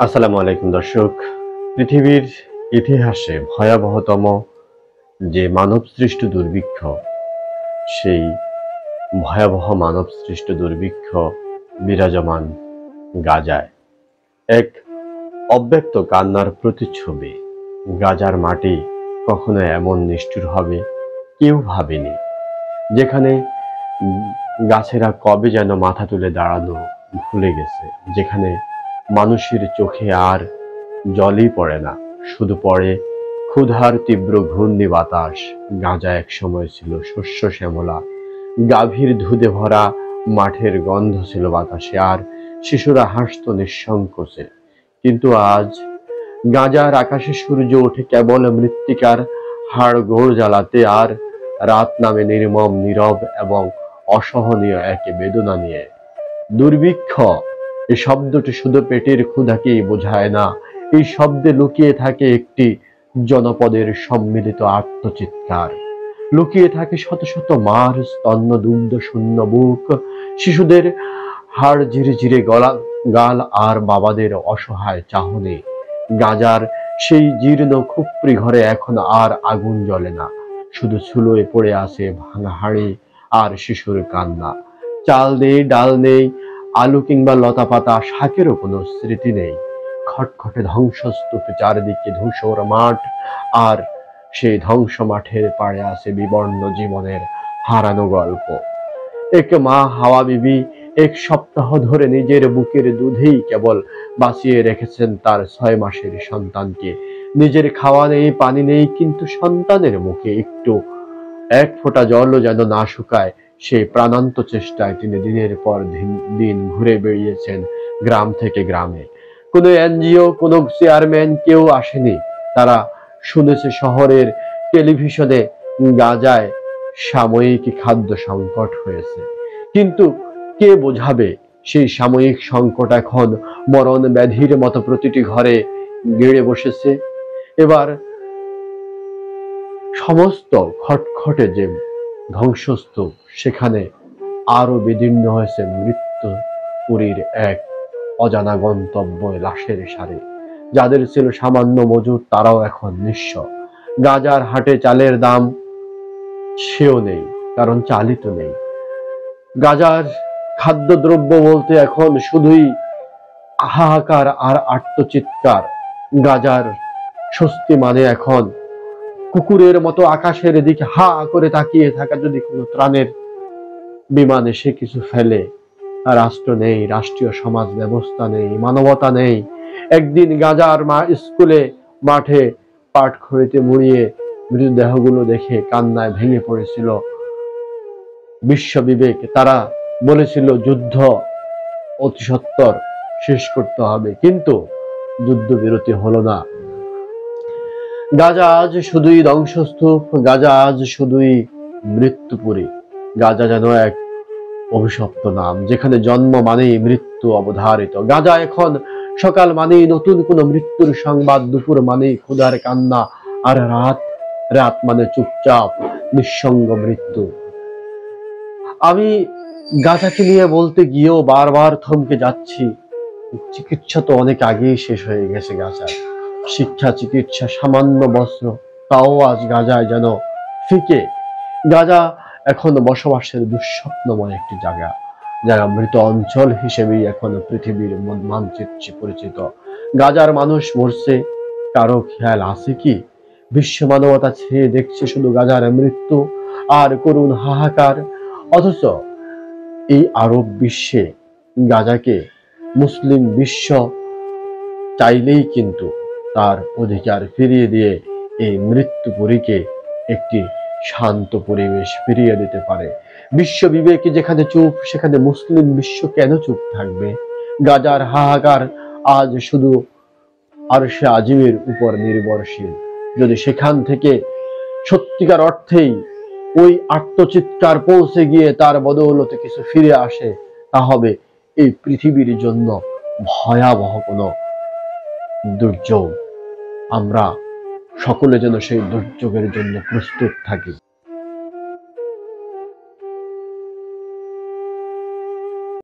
আসসালামু আলাইকুম দর্শক। পৃথিবীর ইতিহাসে ভয়াবহতম যে মানব সৃষ্ট দুর্ভিক্ষ, সেই ভয়াবহ মানব সৃষ্ট দুর্ভিক্ষ বিরাজমান গাজায়। এক অব্যক্ত কান্নার প্রতিচ্ছবি। গাজার মাটি কখনো এমন নিষ্ঠুর হবে কেউ ভাবেনি। যেখানে গাছেরা কবে যেন মাথা তুলে দাঁড়ানো ভুলে গেছে, যেখানে মানুষের চোখে আর জলই পড়ে না, শুধু পড়ে ক্ষুধার তীব্র ঘূর্ণি বাতাস। গাজা এক সময় ছিল শস্য শ্যামলা, গাভীর দুধে ভরা মাঠের গন্ধ ছিল বাতাসে, আর শিশুরা হাসত নিঃসংকোচে। কিন্তু আজ গাজার আকাশে সূর্য ওঠে কেবল মৃত্তিকার হাড়গোড় জ্বালাতে, আর রাত নামে নির্মম, নীরব এবং অসহনীয় এক বেদনা নিয়ে। দুর্ভিক্ষ এই শব্দটি শুধু পেটের ক্ষুধাকেই বোঝায় না, এই শব্দে লুকিয়ে থাকে একটি জনপদের সম্মিলিত আত্মচিৎকার। লুকিয়ে থাকে শত শত মার স্তন্য দুগ্ধ শূন্য বুক, শিশুদের হাড় ঝিরে গাল, আর বাবাদের অসহায় চাহনি। গাজার সেই জীর্ণ খুপড়ি ঘরে এখন আর আগুন জ্বলে না, শুধু চুলোয় পড়ে আছে ভাঙা হাড়ি আর শিশুর কান্না। চাল নেই, ডাল নেই, আলু কিংবা লতা পাতা শাকেরও কোনো স্মৃতি নেই। খটখটে ধ্বংসস্তূপে চারিদিকে ধূসর মাঠ, আর সেই ধ্বংস মাঠের পাড়ে আছে বিবর্ণ জীবনের হারানো গল্প। এক মা হাওয়া বিবি 1 সপ্তাহ ধরে নিজের বুকের দুধেই কেবল বাঁচিয়ে রেখেছেন তার 6 মাসের সন্তানকে। নিজের খাওয়া নেই, পানি নেই, কিন্তু সন্তানের মুখে এক ফোঁটা জলও যেন না শুকায়, সেই প্রাণান্ত চেষ্টায় তিনি দিনের পর দিন ঘুরে বেড়িয়েছেন গ্রাম থেকে গ্রামে। কোনো এনজিও, কোনো চেয়ারম্যান কেউ আসেনি। তারা শুনেছে শহরের টেলিভিশনে গাজায় সাময়িক খাদ্য সংকট হয়েছে, কিন্তু কে বোঝাবে সেই সাময়িক সংকট এখন মরণ ব্যাধির মতো প্রতিটি ঘরে গেড়ে বসেছে। এবার সমস্ত খটখটে যে ধ্বংসস্তূপ, সেখানে আরো বিদীর্ণ হয়েছে মৃত্যুপুরীর এক অজানা গন্তব্য লাশের সারি। যাদের ছিল সামান্য মজুর, তারাও এখন নিঃস্ব। গাজার হাটে চালের দাম সেও নেই, কারণ চালই তো নেই। গাজার খাদ্যদ্রব্য বলতে এখন শুধুই হাহাকার আর আর্তচিৎকার। গাজার স্বস্তি মানে এখন কুকুরের মতো আকাশের দিকে হা করে তাকিয়ে থাকা। যদি কোনো ত্রাণের বিমান এসে কিছু ফেলে, রাষ্ট্র নেই, রাষ্ট্রীয় সমাজ ব্যবস্থা নেই, মানবতা নেই। একদিন গাজার স্কুলে মাঠে পাটখড়িতে মুড়িয়ে মৃতদেহগুলো দেখে কান্নায় ভেঙে পড়েছিল বিশ্ব বিবেক। তারা বলেছিল যুদ্ধ অতি সত্বর শেষ করতে হবে, কিন্তু যুদ্ধবিরতি হলো না। গাজা আজ শুধুই ধ্বংসস্তূপ, গাজা আজ শুধুই মৃত্যুপুরী। গাজা যেন এক অভিশপ্ত নাম, যেখানে জন্ম মানেই মৃত্যু অবধারিত। গাজা এখন সকাল মানেই নতুন কোনো মৃত্যুর সংবাদ, দুপুর মানেই ক্ষুধার কান্না, আর রাত মানে চুপচাপ নিঃসঙ্গ মৃত্যু। আমি গাজাকে নিয়ে বলতে গিয়েও বারবার থমকে যাচ্ছি। চিকিৎসা তো অনেক আগেই শেষ হয়ে গেছে গাজায়। শিক্ষা, চিকিৎসা, সামান্য বস্ত্র, তাও আজ গাজায় যেন ফিকে। গাজা এখন বসবাসের দুঃস্বপ্নময় একটি জায়গা, যারা মৃত অঞ্চল হিসেবেই এখন পৃথিবীর মানচিত্রে পরিচিত। গাজার মানুষ মরছে, কারো খেয়াল আছে কি? বিশ্ব মানবতা ছেয়ে দেখছে শুধু গাজার মৃত্যু আর করুণ হাহাকার। অথচ এই আরব বিশ্বে গাজাকে মুসলিম বিশ্ব চাইলেই কিন্তু তার অধিকার ফিরিয়ে দিয়ে এই মৃত্যুপুরীকে একটি শান্ত পরিবেশ ফিরিয়ে দিতে পারে। বিশ্ব বিবেকে যেখানে চুপ, সেখানে মুসলিম বিশ্ব কেন চুপ থাকবে? গাজার হাহাকার আজ শুধু আরশে আজিমের উপর নির্ভরশীল। যদি সেখান থেকে সত্যিকার অর্থেই ওই আত্মচিৎকার পৌঁছে গিয়ে তার বদৌলতে কিছু ফিরে আসে, তা হবে এই পৃথিবীর জন্য ভয়াবহ কোনো দুর্যোগ। আমরা সকলে যেন সেই দুর্যোগের জন্য প্রস্তুত থাকি।